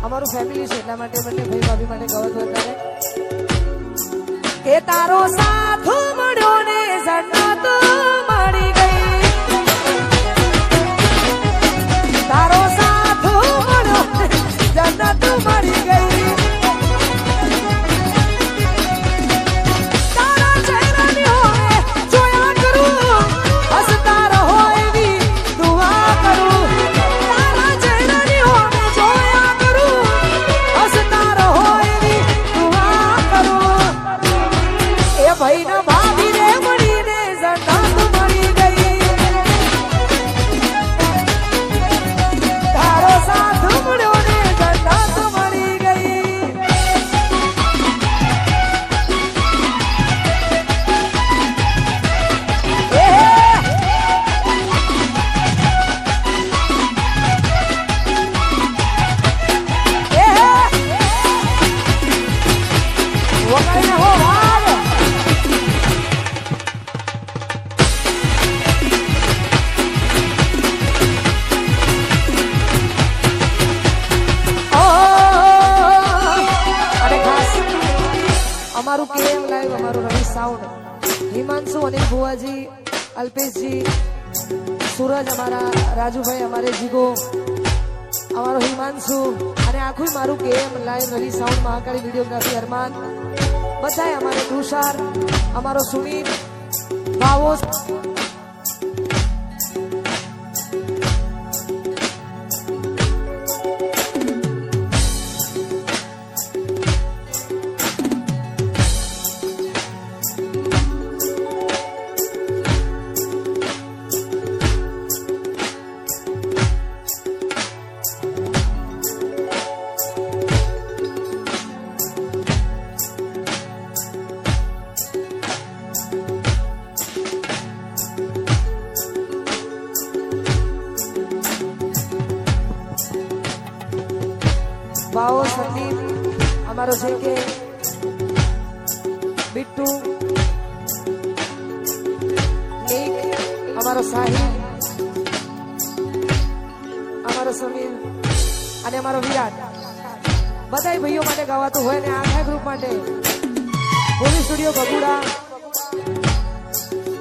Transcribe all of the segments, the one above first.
અમારું ફેમિલી છે એટલા માટે બંને ભાઈ ભાભી માટે ગવત વધારે કે તારો સાથ મળ્યો ને જન્નત મળી ગઈ તારો સાથ મળ્યો જન્નત મળી ગઈ અમારું કેમ લાઈવ અમારું રવિ સાઉન્ડ હિમાંશુ અનિલ ભુવાજી અલ્પેશજી સૂરજ અમારા રાજુભાઈ અમારે જીગો અમારો હિમાંશુ અને આખું મારું કેમ લાઈવ રવિ સાઉન્ડ મહાકાળી વિડીયોગ્રાફી અરમાન બધાય અમારે તુષાર અમારો સુમિત ભાવો ભાવો સંદીપ અમારો છે કે બિટ્ટુ નીક અમારો સાહિલ અમારો સમીર અને અમારો વિરાટ બધા ભાઈઓ માટે ગાવાતું હોય ને આખા ગ્રુપ માટે પોલીસ સ્ટુડિયો બગુડા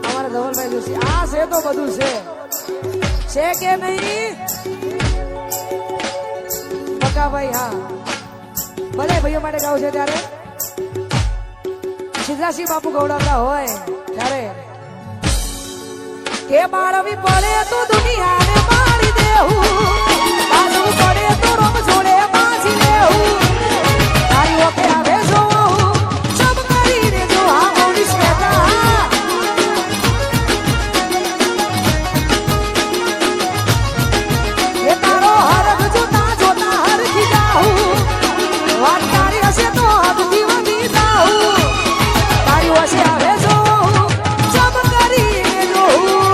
અમારા ધવલભાઈ જોશી આ છે તો બધું છે કે નહીં ભાઈ હા ભલે ભાઈઓ માટે ગાવ છે ત્યારે સિદ્ધાસિંહ બાપુ ગૌડાવતા હોય ત્યારે કે બાળવી પડે તો દુનિયાને મારી દેવું બાજુ પડે તો રોમ છોડે પાછી લેવું તારી ઓકે આવે જોવું સબ કરીને જો આ મોડીશ કહેતા એ તારો હરખ જોતા વાત તારી હશે તો હદથી વધી જાઉં તારી હશે આવે જોઉં સબ કરીને જોઉં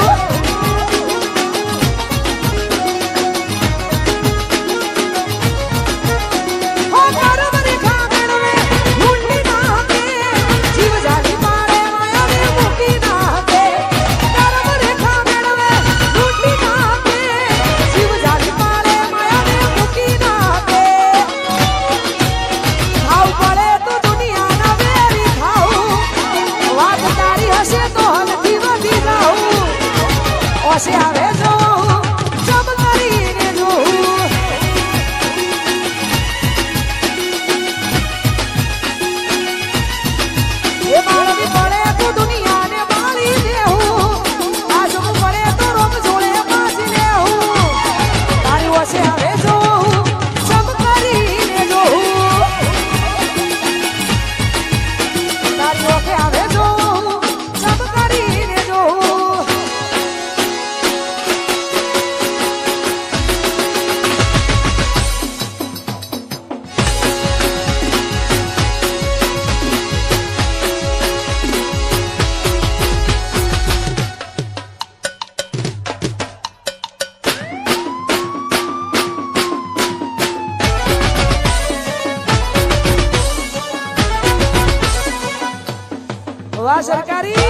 હશે આવે જોઉં સબ કરીને જોઉં એ બાળવી પડે તો દુનિયાને મારી દેવું આજુ પડે તો રોમ જોડે પાછી લેવું તારી હશે આવે જોઉં સબ કરીને જોઉં તારી ઓકે આવે જોઉં સબ કરીને જોઉં વાહ સરકારી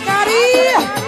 જયકારી